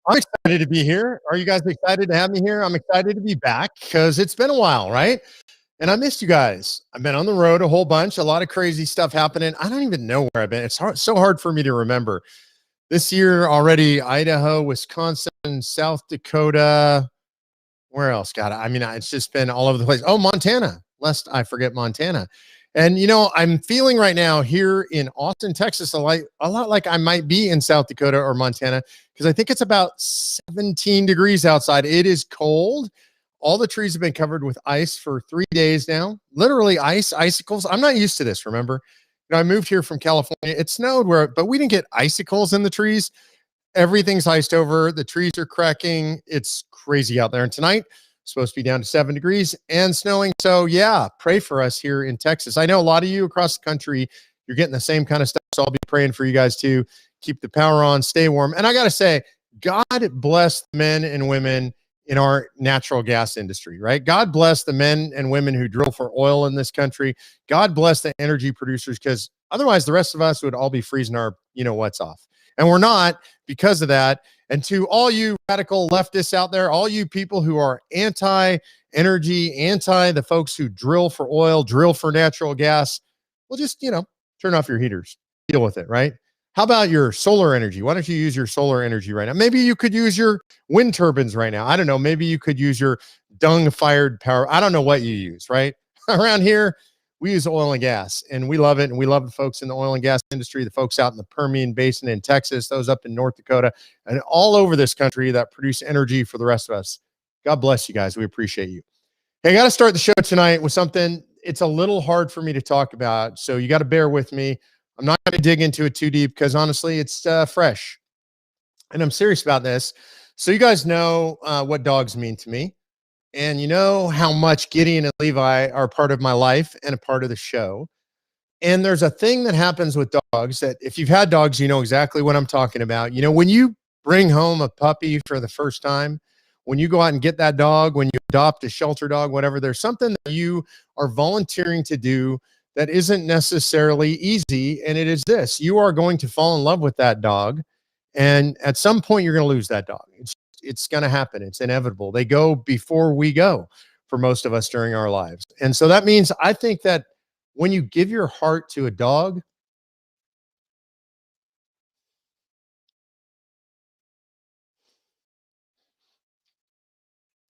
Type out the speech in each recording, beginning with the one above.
I'm excited to be here. Are you guys excited to have me here? I'm excited to be back because it's been a while, right? And I missed you guys. I've been on the road a whole bunch, a lot of crazy stuff happening. I don't even know where I've been. It's so hard for me to remember. This year already, Idaho, Wisconsin, South Dakota. Where else? God, I mean, it's just been all over the place. Oh, Montana, lest I forget Montana. And I'm feeling right now here in Austin, Texas, a lot like I might be in South Dakota or Montana because I think it's about 17 degrees outside. It is cold. All the trees have been covered with ice for 3 days now. Literally icicles. I'm not used to this. Remember, I moved here from California. It snowed but we didn't get icicles in the trees. Everything's iced over. The trees are cracking. It's crazy out there. And tonight, it's supposed to be down to 7 degrees and snowing. So, yeah, pray for us here in Texas. I know a lot of you across the country, you're getting the same kind of stuff. So I'll be praying for you guys too. Keep the power on, stay warm. And I got to say, God bless men and women in our natural gas industry, right? God bless the men and women who drill for oil in this country. God bless the energy producers, because otherwise the rest of us would all be freezing our what's off. And we're not because of that. And to all you radical leftists out there, all you people who are anti-energy, anti the folks who drill for oil, drill for natural gas, well, just, turn off your heaters, deal with it, right? How about your solar energy? Why don't you use your solar energy right now? Maybe you could use your wind turbines right now. I don't know. Maybe you could use your dung-fired power. I don't know what you use, right? Around here, we use oil and gas, and we love it. And we love the folks in the oil and gas industry, the folks out in the Permian Basin in Texas, those up in North Dakota, and all over this country that produce energy for the rest of us. God bless you guys. We appreciate you. Hey, I got to start the show tonight with something. It's a little hard for me to talk about, so you got to bear with me. I'm not going to dig into it too deep because honestly, it's fresh. And I'm serious about this. So you guys know what dogs mean to me. And you know how much Gideon and Levi are part of my life and a part of the show. And there's a thing that happens with dogs that if you've had dogs, you know exactly what I'm talking about. When you bring home a puppy for the first time, when you go out and get that dog, when you adopt a shelter dog, whatever, there's something that you are volunteering to do that isn't necessarily easy. And it is this: you are going to fall in love with that dog. And at some point, you're going to lose that dog. It's going to happen. It's inevitable. They go before we go for most of us during our lives. And so that means I think that when you give your heart to a dog,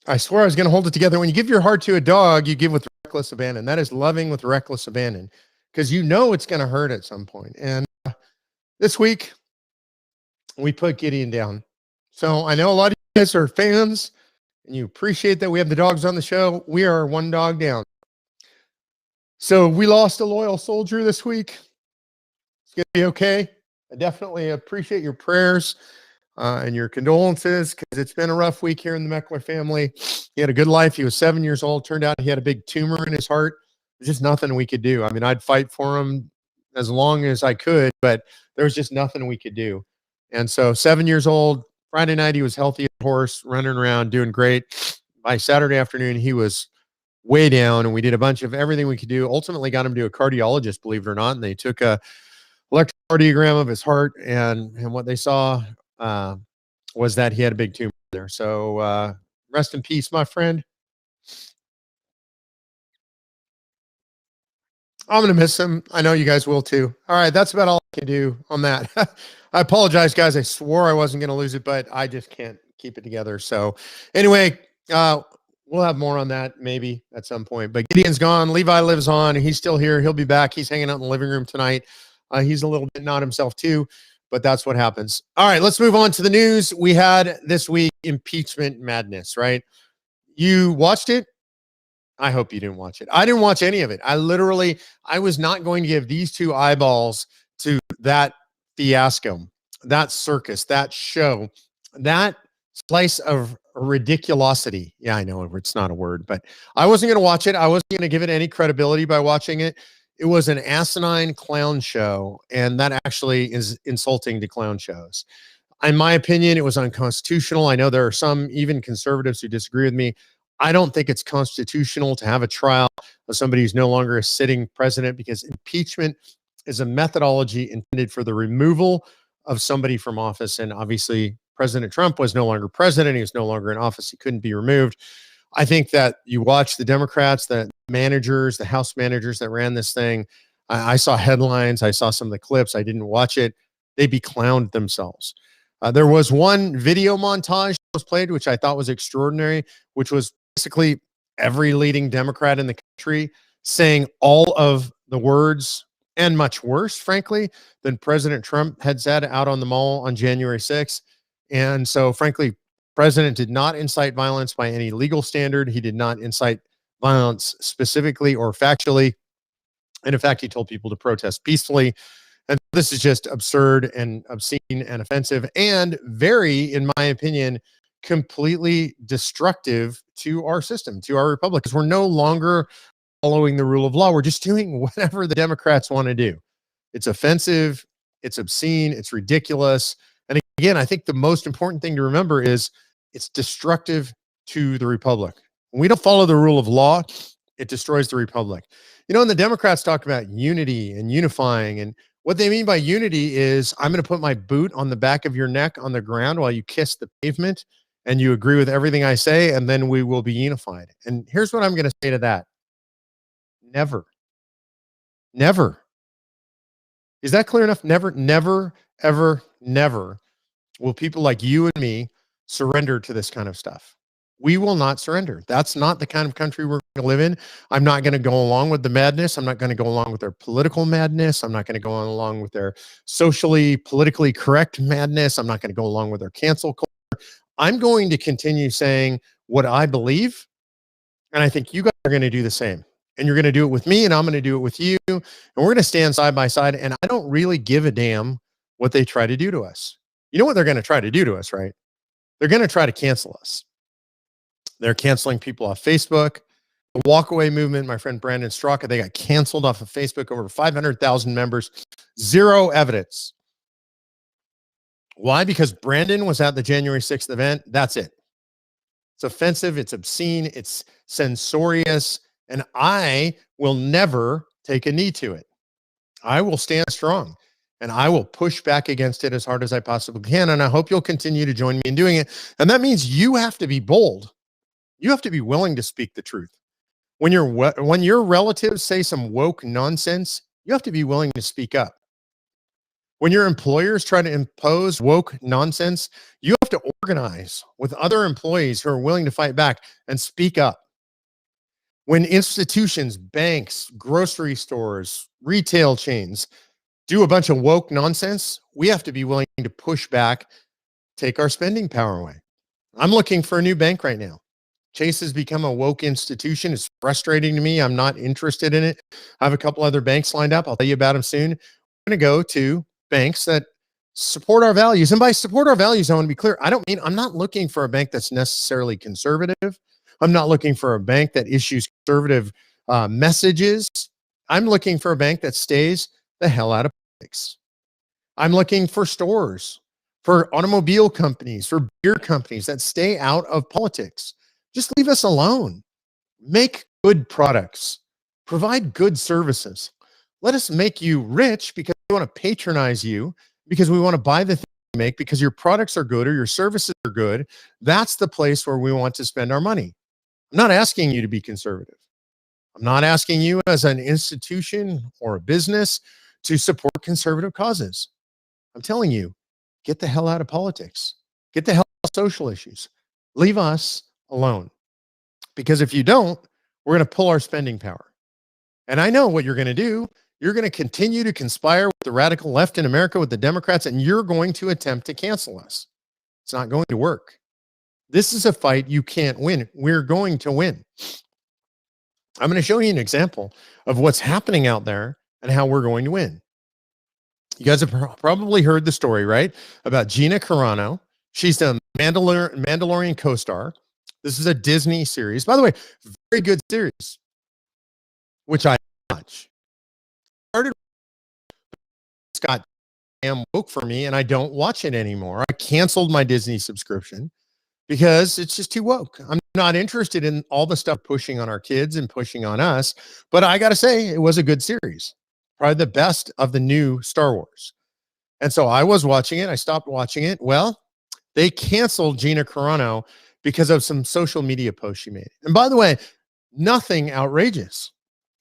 I swear I was going to hold it together. When you give your heart to a dog, you give with reckless abandon. That is loving with reckless abandon, because it's going to hurt at some point. And this week, we put Gideon down. So I know a lot of you guys are fans, and you appreciate that we have the dogs on the show. We are one dog down. So we lost a loyal soldier this week. It's going to be okay. I definitely appreciate your prayers and your condolences, because it's been a rough week here in the Meckler family. He had a good life. He was 7 years old. Turned out he had a big tumor in his heart. There's just nothing we could do. I mean, I'd fight for him as long as I could, but there was just nothing we could do. And so 7 years old, Friday night, he was healthy, horse, running around, doing great. By Saturday afternoon, he was way down, and we did a bunch of everything we could do. Ultimately got him to a cardiologist, believe it or not, and they took a electrocardiogram of his heart, and what they saw was that he had a big tumor there. So rest in peace, my friend. I'm going to miss him. I know you guys will too. All right, that's about all I can do on that. I apologize, guys. I swore I wasn't going to lose it, but I just can't keep it together. So anyway, we'll have more on that maybe at some point. But Gideon's gone. Levi lives on. He's still here. He'll be back. He's hanging out in the living room tonight. He's a little bit not himself too, but that's what happens. All right, let's move on to the news. We had this week Impeachment Madness, right? You watched it? I hope you didn't watch it. I didn't watch any of it. I was not going to give these two eyeballs to that fiasco, that circus, that show, that slice of ridiculosity. Yeah, I know it's not a word, but I wasn't going to watch it. I wasn't going to give it any credibility by watching it. It was an asinine clown show, and that actually is insulting to clown shows. In my opinion, it was unconstitutional. I know there are some, even conservatives, who disagree with me. I don't think it's constitutional to have a trial of somebody who's no longer a sitting president, because impeachment is a methodology intended for the removal of somebody from office. And obviously, President Trump was no longer president. He was no longer in office. He couldn't be removed. I think that you watch the Democrats, the managers, the House managers that ran this thing. I saw headlines. I saw some of the clips. I didn't watch it. They beclowned themselves. There was one video montage that was played, which I thought was extraordinary, which was basically every leading Democrat in the country saying all of the words and much worse, frankly, than President Trump had said out on the mall on January 6th. And so, frankly, President did not incite violence by any legal standard. He did not incite violence specifically or factually. And in fact, he told people to protest peacefully. And this is just absurd and obscene and offensive and very, in my opinion, completely destructive to our system, to our republic, because we're no longer following the rule of law. We're just doing whatever the Democrats want to do. It's offensive, it's obscene, it's ridiculous. And again, I think the most important thing to remember is it's destructive to the republic. When we don't follow the rule of law, it destroys the republic. You know, and the Democrats talk about unity and unifying, and what they mean by unity is I'm going to put my boot on the back of your neck on the ground while you kiss the pavement and you agree with everything I say, and then we will be unified. And here's what I'm going to say to that. Never. Never. Is that clear enough? Never, never, ever, never will people like you and me surrender to this kind of stuff. We will not surrender. That's not the kind of country we're going to live in. I'm not going to go along with the madness. I'm not going to go along with their political madness. I'm not going to go along with their socially, politically correct madness. I'm not going to go along with their cancel culture. I'm going to continue saying what I believe, and I think you guys are going to do the same. And you're going to do it with me, and I'm going to do it with you, and we're going to stand side by side, and I don't really give a damn what they try to do to us. You know what they're going to try to do to us, right? They're going to try to cancel us. They're canceling people off Facebook. The walkaway movement, my friend Brandon Straka, they got canceled off of Facebook, over 500,000 members, zero evidence. Why? Because Brandon was at the January 6th event. That's it. It's offensive. It's obscene. It's censorious. And I will never take a knee to it. I will stand strong and I will push back against it as hard as I possibly can. And I hope you'll continue to join me in doing it. And that means you have to be bold. You have to be willing to speak the truth. When your relatives say some woke nonsense, you have to be willing to speak up. When your employers try to impose woke nonsense, you have to organize with other employees who are willing to fight back and speak up. When institutions, banks, grocery stores, retail chains do a bunch of woke nonsense, we have to be willing to push back, take our spending power away. I'm looking for a new bank right now. Chase has become a woke institution. It's frustrating to me. I'm not interested in it. I have a couple other banks lined up. I'll tell you about them soon. I'm going to go to banks that support our values. And by support our values, I want to be clear. I'm not looking for a bank that's necessarily conservative. I'm not looking for a bank that issues conservative messages. I'm looking for a bank that stays the hell out of politics. I'm looking for stores, for automobile companies, for beer companies that stay out of politics. Just leave us alone. Make good products. Provide good services. Let us make you rich because we want to patronize you, because we want to buy the thing you make, because your products are good or your services are good. That's the place where we want to spend our money. I'm not asking you to be conservative. I'm not asking you as an institution or a business to support conservative causes. I'm telling you, get the hell out of politics. Get the hell out of social issues. Leave us alone. Because if you don't, we're going to pull our spending power. And I know what you're going to do. You're going to continue to conspire with the radical left in America, with the Democrats, and you're going to attempt to cancel us. It's not going to work. This is a fight you can't win. We're going to win. I'm going to show you an example of what's happening out there and how we're going to win. You guys have probably heard the story, right? About Gina Carano. She's the Mandalorian co-star. This is a Disney series. By the way, very good series, which I watch. It's got damn woke for me, and I don't watch it anymore. I canceled my Disney subscription because it's just too woke. I'm not interested in all the stuff pushing on our kids and pushing on us. But I got to say, it was a good series. Probably the best of the new Star Wars. And so I was watching it. I stopped watching it. Well, They canceled Gina Carano because of some social media posts she made. And by the way, nothing outrageous.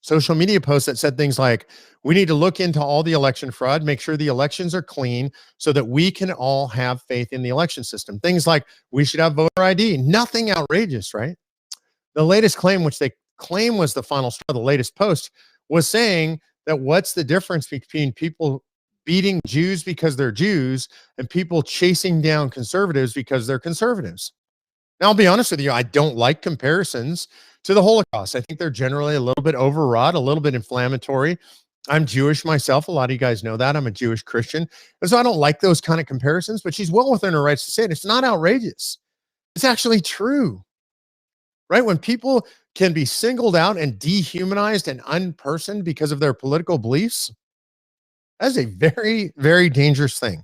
Social media posts that said things like, we need to look into all the election fraud, make sure the elections are clean so that we can all have faith in the election system. Things like we should have voter ID. Nothing outrageous, right? The latest claim, which they claim was the final straw, the latest post, was saying that what's the difference between people beating Jews because they're Jews and people chasing down conservatives because they're conservatives? Now, I'll be honest with you, I don't like comparisons to the Holocaust. I think they're generally a little bit overwrought, a little bit inflammatory. I'm Jewish myself. A lot of you guys know that. I'm a Jewish Christian. And so I don't like those kind of comparisons, but she's well within her rights to say it. It's not outrageous. It's actually true, right? When people can be singled out and dehumanized and unpersoned because of their political beliefs, that's a very, very dangerous thing.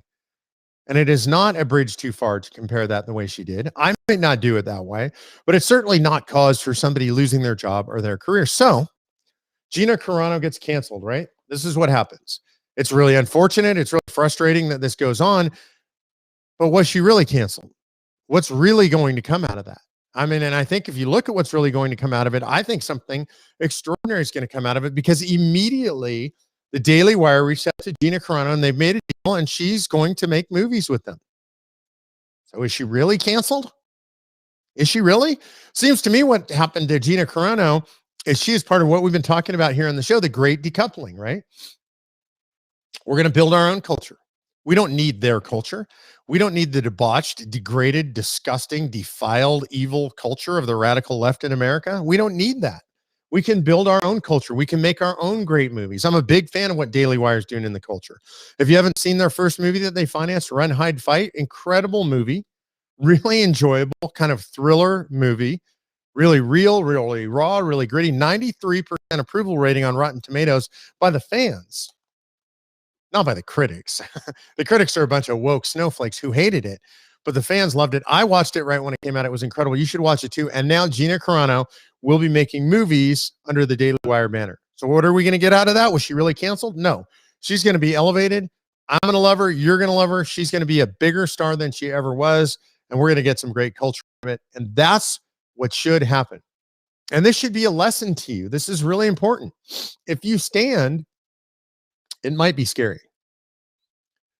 And it is not a bridge too far to compare that the way she did. I might not do it that way, but it's certainly not cause for somebody losing their job or their career. So Gina Carano gets canceled, right? This is what happens. It's really unfortunate. It's really frustrating that this goes on. But was she really canceled? What's really going to come out of that? I mean, and I think if you look at what's really going to come out of it, I think something extraordinary is going to come out of it, because immediately the Daily Wire reached out to Gina Carano and they've made a deal and she's going to make movies with them. So is she really canceled? Is she really? Seems to me what happened to Gina Carano is she is part of what we've been talking about here on the show, the great decoupling, right? We're going to build our own culture. We don't need their culture. We don't need the debauched, degraded, disgusting, defiled, evil culture of the radical left in America. We don't need that. We can build our own culture. We can make our own great movies. I'm a big fan of what Daily Wire is doing in the culture. If you haven't seen their first movie that they financed, Run, Hide, Fight, incredible movie, really enjoyable, kind of thriller movie, really real, really raw, really gritty, 93% approval rating on Rotten Tomatoes by the fans, not by the critics. The critics are a bunch of woke snowflakes who hated it, but the fans loved it. I watched it right when it came out. It was incredible. You should watch it too. And now Gina Carano will be making movies under the Daily Wire banner. So what are we going to get out of that? Was she really canceled? No. She's going to be elevated. I'm going to love her. You're going to love her. She's going to be a bigger star than she ever was. And we're going to get some great culture from it. And that's what should happen. And this should be a lesson to you. This is really important. If you stand, it might be scary.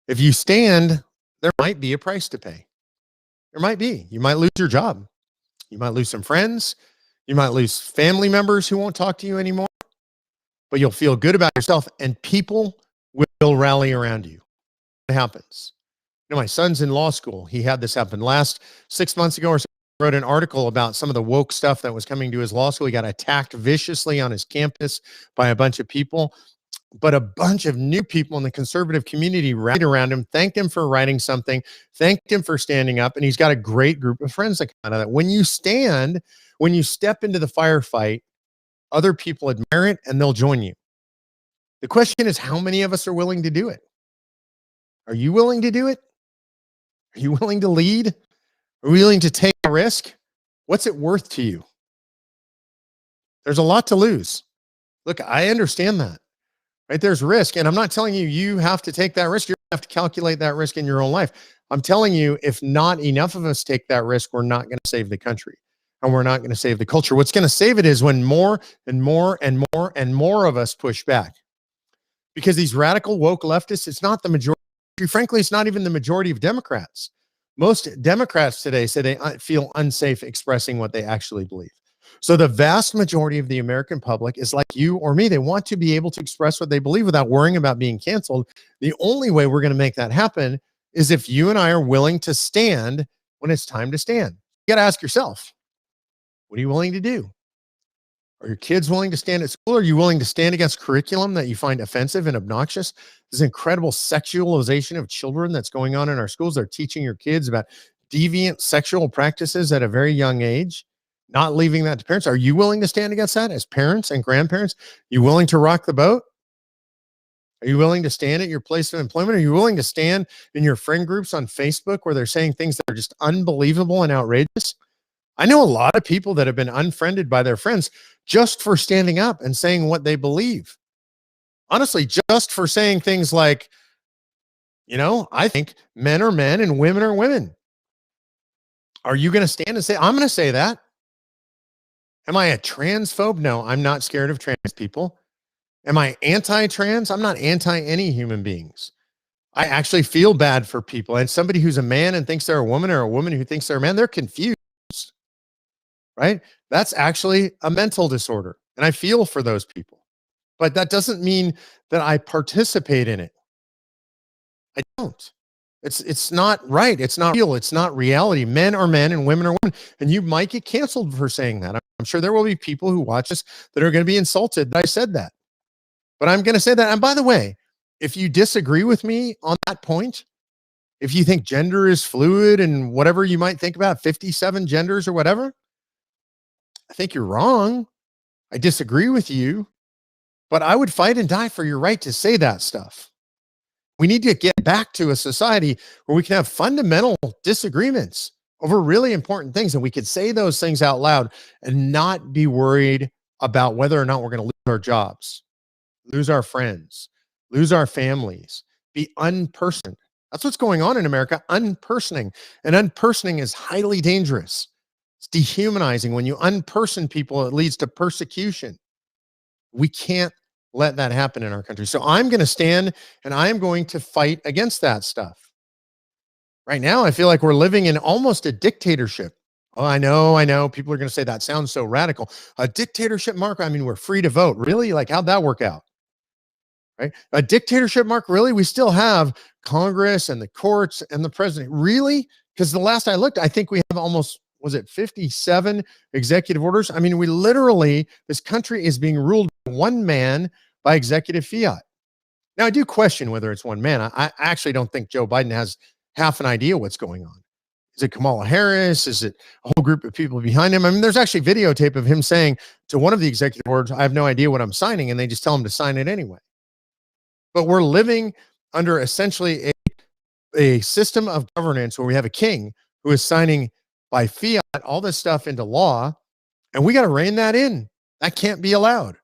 If you stand, there might be a price to pay. There might be. You might lose your job. You might lose some friends. You might lose family members who won't talk to you anymore. But you'll feel good about yourself, and people will rally around you. It happens. You know, my son's in law school. He had this happen last 6 months ago or so. He wrote an article about some of the woke stuff that was coming to his law school. He got attacked viciously on his campus by a bunch of people. But a bunch of new people in the conservative community rallied around him, thanked him for writing something, thanked him for standing up, and he's got a great group of friends that come out of that. When you stand, when you step into the firefight, other people admire it and they'll join you. The question is, how many of us are willing to do it? Are you willing to do it? Are you willing to lead? Are you willing to take a risk? What's it worth to you? There's a lot to lose. Look, I understand that. Right? There's risk. And I'm not telling you, you have to take that risk. You have to calculate that risk in your own life. I'm telling you, if not enough of us take that risk, we're not going to save the country and we're not going to save the culture. What's going to save it is when more and more and more and more of us push back, because these radical woke leftists, it's not the majority. Frankly, it's not even the majority of Democrats. Most Democrats today say they feel unsafe expressing what they actually believe. So the vast majority of the American public is like you or me. They want to be able to express what they believe without worrying about being canceled. The only way we're going to make that happen is if you and I are willing to stand when it's time to stand. You got to ask yourself, what are you willing to do? Are your kids willing to stand at school? Are you willing to stand against curriculum that you find offensive and obnoxious? This incredible sexualization of children that's going on in our schools. They're teaching your kids about deviant sexual practices at a very young age, not leaving that to parents. Are you willing to stand against that as parents and grandparents? You willing to rock the boat? Are you willing to stand at your place of employment? Are you willing to stand in your friend groups on Facebook where they're saying things that are just unbelievable and outrageous? I know a lot of people that have been unfriended by their friends just for standing up and saying what they believe. Honestly, just for saying things like, you know, I think men are men and women are women. Are you going to stand and say, I'm going to say that? Am I a transphobe? No, I'm not scared of trans people. Am I anti-trans? I'm not anti any human beings. I actually feel bad for people. And somebody who's a man and thinks they're a woman, or a woman who thinks they're a man, they're confused, right? That's actually a mental disorder. And I feel for those people. But that doesn't mean that I participate in it. I don't. It's not right. It's not real. It's not reality. Men are men and women are women. And you might get canceled for saying that. I'm sure there will be people who watch this that are going to be insulted that I said that. But I'm going to say that. And by the way, if you disagree with me on that point, if you think gender is fluid and whatever you might think about 57 genders or whatever, I think you're wrong. I disagree with you, but I would fight and die for your right to say that stuff. We need to get back to a society where we can have fundamental disagreements over really important things, and we could say those things out loud and not be worried about whether or not we're going to lose our jobs, lose our friends, lose our families, be unpersoned. That's what's going on in America, unpersoning. And unpersoning is highly dangerous. It's dehumanizing. When you unperson people, it leads to persecution. We can't let that happen in our country. So I'm going to stand and I am going to fight against that stuff. Right now, I feel like we're living in almost a dictatorship. Oh, I know. People are going to say that sounds so radical. A dictatorship, Mark? I mean, we're free to vote. Really? Like, how'd that work out? Right? A dictatorship, Mark? Really? We still have Congress and the courts and the president. Really? Because the last I looked, I think we have almost, was it 57 executive orders? I mean, we literally, this country is being ruled by one man by executive fiat. Now, I do question whether it's one man. I actually don't think Joe Biden has half an idea what's going on. Is it Kamala Harris? Is it a whole group of people behind him? I mean, there's actually videotape of him saying to one of the executive orders, I have no idea what I'm signing, and they just tell him to sign it anyway. But we're living under essentially a system of governance where we have a king who is signing by fiat all this stuff into law, and we got to rein that in. That can't be allowed.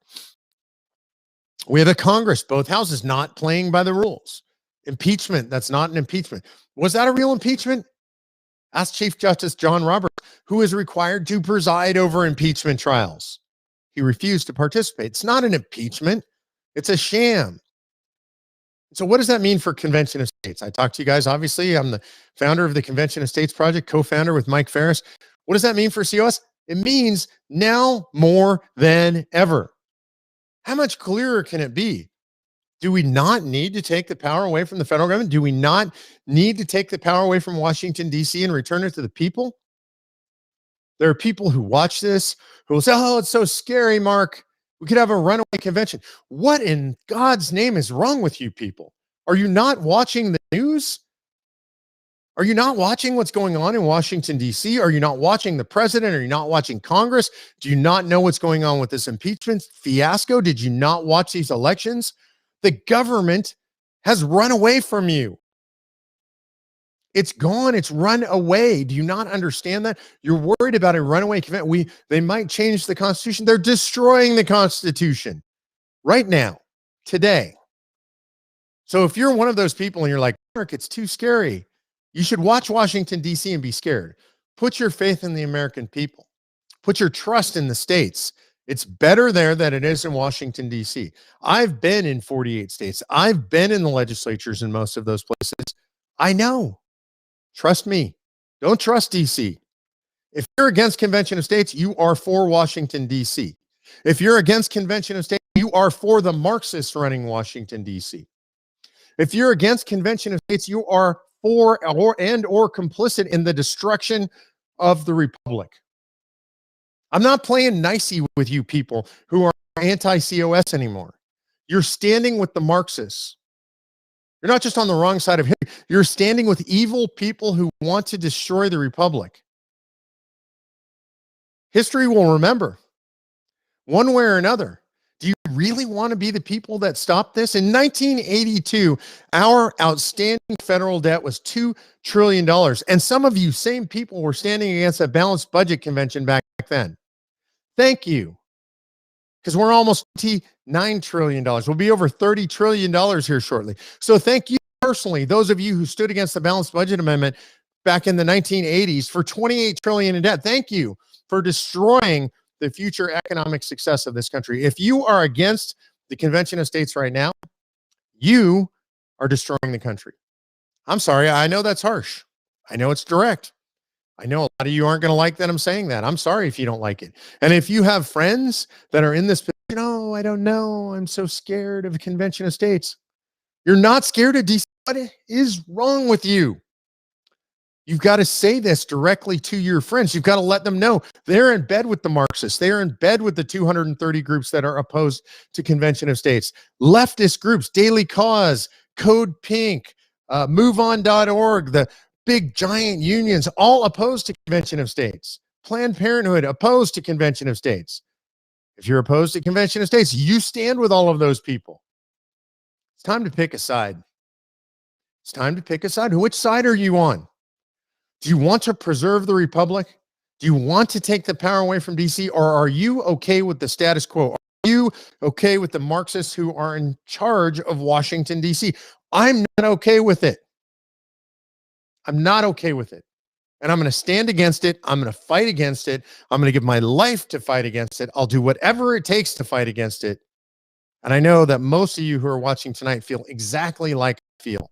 We have a Congress, both houses, not playing by the rules. Impeachment, that's not an impeachment. Was that a real impeachment? Ask Chief Justice John Roberts, who is required to preside over impeachment trials. He refused to participate. It's not an impeachment. It's a sham. So what does that mean for Convention of States? I talked to you guys, obviously. I'm the founder of the Convention of States Project, co-founder with Mike Ferris. What does that mean for COS? It means now more than ever. How much clearer can it be? Do we not need to take the power away from the federal government? Do we not need to take the power away from Washington, D.C. and return it to the people? There are people who watch this who will say, oh, it's so scary, Mark. We could have a runaway convention. What in God's name is wrong with you people? Are you not watching the news? Are you not watching what's going on in Washington, D.C.? Are you not watching the president? Are you not watching Congress? Do you not know what's going on with this impeachment fiasco? Did you not watch these elections? The government has run away from you. It's gone. It's run away. Do you not understand that? You're worried about a runaway convention. They might change the Constitution. They're destroying the Constitution right now, today. So if you're one of those people and you're like, Mark, it's too scary, you should watch Washington, D.C. and be scared. Put your faith in the American people. Put your trust in the states. It's better there than it is in Washington, D.C. I've been in 48 states. I've been in the legislatures in most of those places. I know. Trust me. Don't trust D.C. If you're against Convention of States, you are for Washington, D.C. If you're against Convention of States, you are for the Marxists running Washington, D.C. If you're against Convention of States, you are for or complicit in the destruction of the Republic. I'm not playing nicey with you people who are anti-COS anymore. You're standing with the Marxists. You're not just on the wrong side of history. You're standing with evil people who want to destroy the Republic. History will remember, one way or another. Do you really want to be the people that stopped this? In 1982, our outstanding federal debt was $2 trillion. And some of you same people were standing against a balanced budget convention back then. Thank you. Because we're almost $9 trillion. We'll be over $30 trillion here shortly. So thank you personally, those of you who stood against the balanced budget amendment back in the 1980s for 28 trillion in debt. Thank you for destroying the future economic success of this country. If you are against the Convention of States right now, you are destroying the country. I'm sorry. I know that's harsh. I know it's direct. I know a lot of you aren't going to like that I'm saying that. I'm sorry if you don't like it. And if you have friends that are in this position, oh, I don't know, I'm so scared of the Convention of States. You're not scared of DC. What is wrong with you? You've got to say this directly to your friends. You've got to let them know they're in bed with the Marxists. They're in bed with the 230 groups that are opposed to Convention of States. Leftist groups, Daily Cause, Code Pink, MoveOn.org, the big giant unions, all opposed to Convention of States. Planned Parenthood, opposed to Convention of States. If you're opposed to Convention of States, you stand with all of those people. It's time to pick a side. It's time to pick a side. Which side are you on? Do you want to preserve the republic? Do you want to take the power away from DC? Or are you okay with the status quo? Are you okay with the Marxists who are in charge of Washington, DC? I'm not okay with it. I'm not okay with it. And I'm going to stand against it. I'm going to fight against it. I'm going to give my life to fight against it. I'll do whatever it takes to fight against it. And I know that most of you who are watching tonight feel exactly like I feel.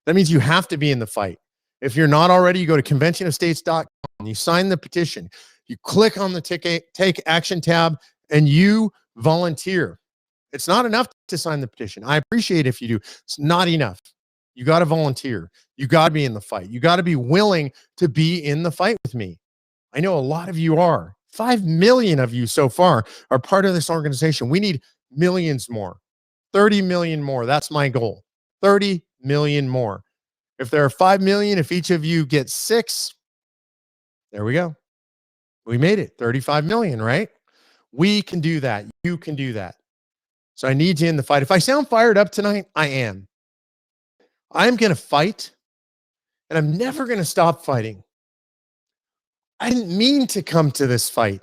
That means you have to be in the fight. If you're not already, you go to conventionofstates.com, you sign the petition, you click on the take action tab, and you volunteer. It's not enough to sign the petition. I appreciate if you do. It's not enough. You got to volunteer. You got to be in the fight. You got to be willing to be in the fight with me. I know a lot of you are. 5 million of you so far are part of this organization. We need millions more. 30 million more. That's my goal. 30 million more. If there are 5 million, if each of you gets 6, there we go. We made it. 35 million, right? We can do that. You can do that. So I need you in the fight. If I sound fired up tonight, I am. I'm going to fight, and I'm never going to stop fighting. I didn't mean to come to this fight.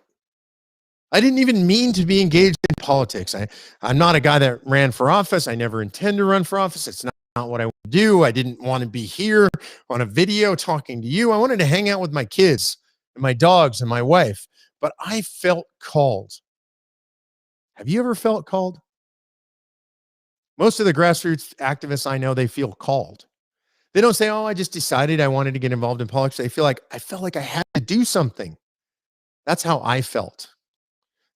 I didn't even mean to be engaged in politics. I'm not a guy that ran for office. I never intend to run for office. It's not what I want to do. I didn't want to be here on a video talking to you. I wanted to hang out with my kids and my dogs and my wife, but I felt called. Have you ever felt called? Most of the grassroots activists I know, they feel called. They don't say, oh, I just decided I wanted to get involved in politics. They feel like I felt like I had to do something. That's how I felt.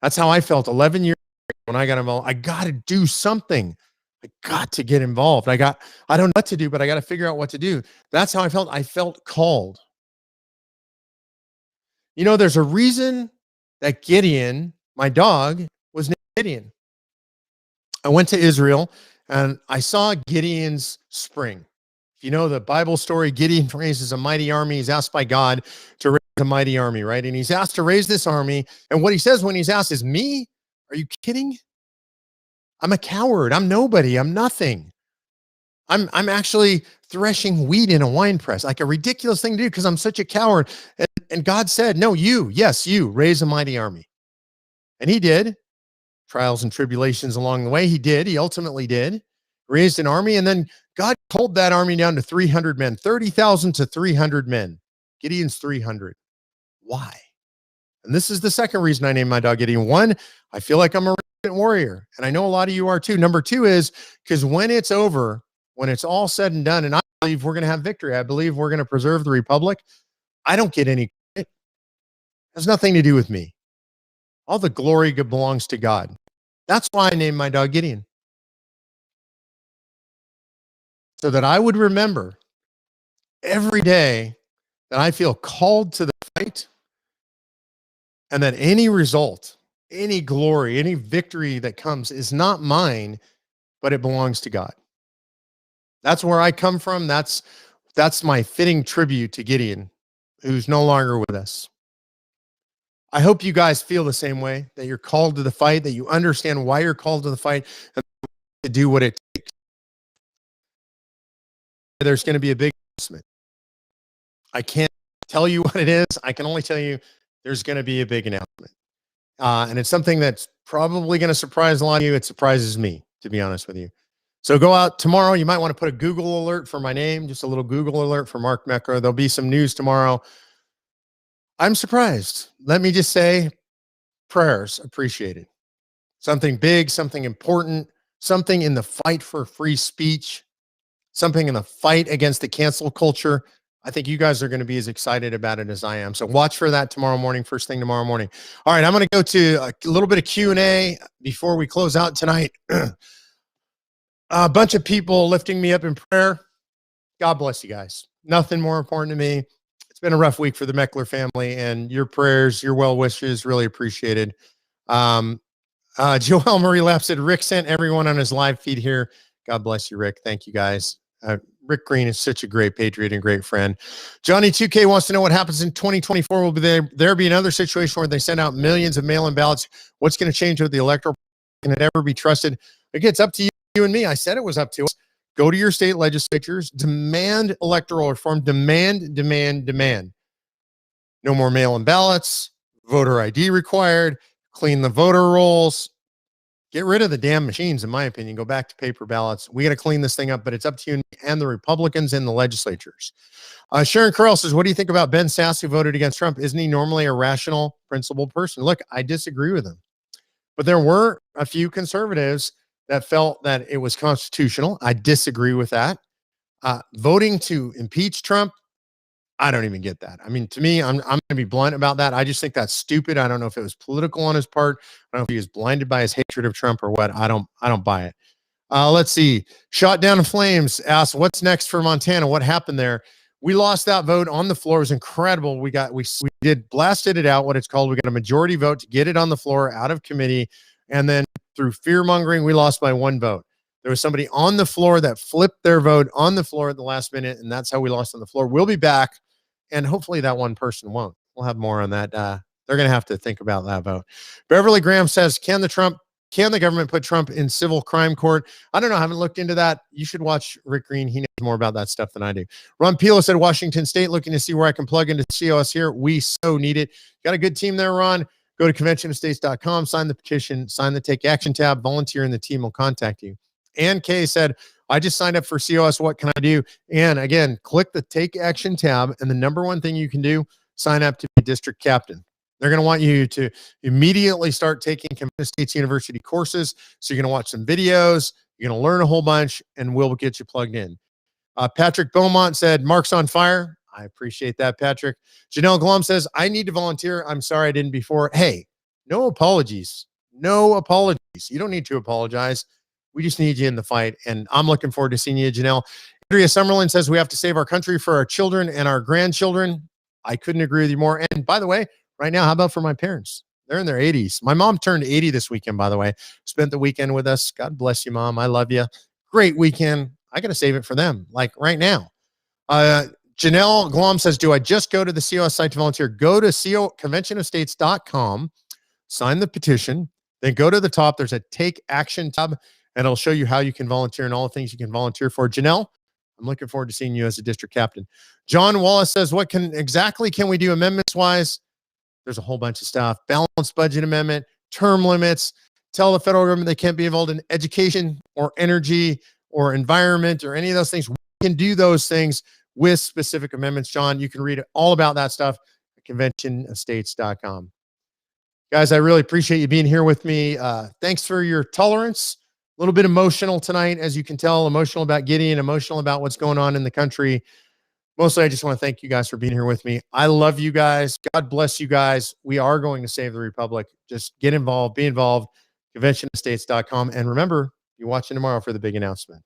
That's how I felt 11 years ago when I got involved. I got to do something. I got to get involved. I don't know what to do, but I got to figure out what to do. That's how I felt. I felt called. You know, there's a reason that Gideon, my dog, was named Gideon. I went to Israel and I saw Gideon's spring. If you know the Bible story, Gideon raises a mighty army. He's asked by God to raise a mighty army, right? And he's asked to raise this army. And what he says when he's asked is, me? Are you kidding? I'm a coward. I'm nobody. I'm nothing. I'm actually threshing wheat in a wine press, like a ridiculous thing to do because I'm such a coward. And God said, no, yes, you raise a mighty army. And he did. Trials and tribulations along the way. He did. He ultimately did. Raised an army. And then God culled that army down to 300 men, 30,000 to 300 men. Gideon's 300. Why? And this is the second reason I named my dog Gideon. One, I feel like I'm a warrior. And I know a lot of you are too. Number two is because when it's over, when it's all said and done, and I believe we're going to have victory. I believe we're going to preserve the republic. I don't get any credit. It has nothing to do with me. All the glory belongs to God. That's why I named my dog Gideon. So that I would remember every day that I feel called to the fight and that any result, any glory, any victory that comes is not mine, but it belongs to God. That's where I come from. That's my fitting tribute to Gideon, who's no longer with us. I hope you guys feel the same way, that you're called to the fight, that you understand why you're called to the fight, and to do what it takes. There's going to be a big announcement. I can't tell you what it is. I can only tell you there's going to be a big announcement. And it's something that's probably going to surprise a lot of you. It surprises me, to be honest with you. So go out tomorrow. You might want to put a Google alert for my name, just a little Google alert for Mark Meckler. There'll be some news tomorrow. I'm surprised. Let me just say, prayers appreciated. Something big, something important, something in the fight for free speech, something in the fight against the cancel culture. I think you guys are going to be as excited about it as I am. So watch for that tomorrow morning, first thing tomorrow morning. All right, I'm going to go to a little bit of Q&A before we close out tonight. A bunch of people lifting me up in prayer. God bless you guys. Nothing more important to me. It's been a rough week for the Meckler family, and your prayers, your well wishes, really appreciated. Joel Marie Lapp said, Rick sent everyone on his live feed here. God bless you, Rick. Thank you, guys. Rick Green is such a great patriot and great friend. Johnny 2K wants to know what happens in 2024. Will there be another situation where they send out millions of mail-in ballots? What's going to change with the electoral? Can it ever be trusted? Again, it's up to you and me. I said it was up to us. Go to your state legislatures, demand electoral reform, demand. No more mail-in ballots, voter ID required, clean the voter rolls, get rid of the damn machines, in my opinion, go back to paper ballots. We got to clean this thing up, but it's up to you and the Republicans in the legislatures. Sharon Carell says, what do you think about Ben Sasse, who voted against Trump? Isn't he normally a rational, principled person? Look, I disagree with him, but there were a few conservatives that felt that it was constitutional. I disagree with that. Voting to impeach Trump, I don't even get that. I mean, to me, I'm going to be blunt about that. I just think that's stupid. I don't know if it was political on his part. I don't know if he was blinded by his hatred of Trump or what. I don't buy it. Let's see. Shot Down in Flames asks, what's next for Montana? What happened there? We lost that vote on the floor. It was incredible. We blasted it out, what it's called. We got a majority vote to get it on the floor out of committee. And then through fear mongering, we lost by one vote. There was somebody on the floor that flipped their vote on the floor at the last minute. And that's how we lost on the floor. We'll be back. And hopefully that one person won't. We'll have more on that. They're going to have to think about that vote. Beverly Graham says, can the government put Trump in civil crime court? I don't know. I haven't looked into that. You should watch Rick Green. He knows more about that stuff than I do. Ron Pilo said, Washington State, looking to see where I can plug into COS here. We so need it. Got a good team there, Ron. Go to conventionofstates.com, sign the petition, sign the Take Action tab, volunteer, and the team will contact you. Ann Kay said, I just signed up for COS. What can I do? And again, click the Take Action tab. And the number one thing you can do, sign up to be district captain. They're going to want you to immediately start taking Convention States University courses. So you're going to watch some videos. You're going to learn a whole bunch, and we'll get you plugged in. Patrick Beaumont said, Mark's on fire. I appreciate that, Patrick. Janelle Glom says, I need to volunteer. I'm sorry I didn't before. Hey, no apologies. No apologies. You don't need to apologize. We just need you in the fight, and I'm looking forward to seeing you, Janelle. Andrea Summerlin says we have to save our country for our children and our grandchildren. I couldn't agree with you more. And by the way, right now, how about for my parents? They're in their 80s. My mom turned 80 this weekend, by the way. Spent the weekend with us. God bless you, Mom. I love you. Great weekend. I got to save it for them, like right now. Janelle Glom says, do I just go to the COS site to volunteer? Go to conventionofstates.com, sign the petition, then go to the top. There's a Take Action tab, and it'll show you how you can volunteer and all the things you can volunteer for. Janelle, I'm looking forward to seeing you as a district captain. John Wallace says, what exactly can we do amendments-wise? There's a whole bunch of stuff. Balanced budget amendment, term limits, tell the federal government they can't be involved in education or energy or environment or any of those things. We can do those things with specific amendments, John. You can read all about that stuff at conventionofstates.com. Guys, I really appreciate you being here with me. Thanks for your tolerance. A little bit emotional tonight, as you can tell, emotional about Gideon, emotional about what's going on in the country. Mostly, I just want to thank you guys for being here with me. I love you guys. God bless you guys. We are going to save the Republic. Just get involved, be involved, conventionofstates.com. And remember, you're watching tomorrow for the big announcement.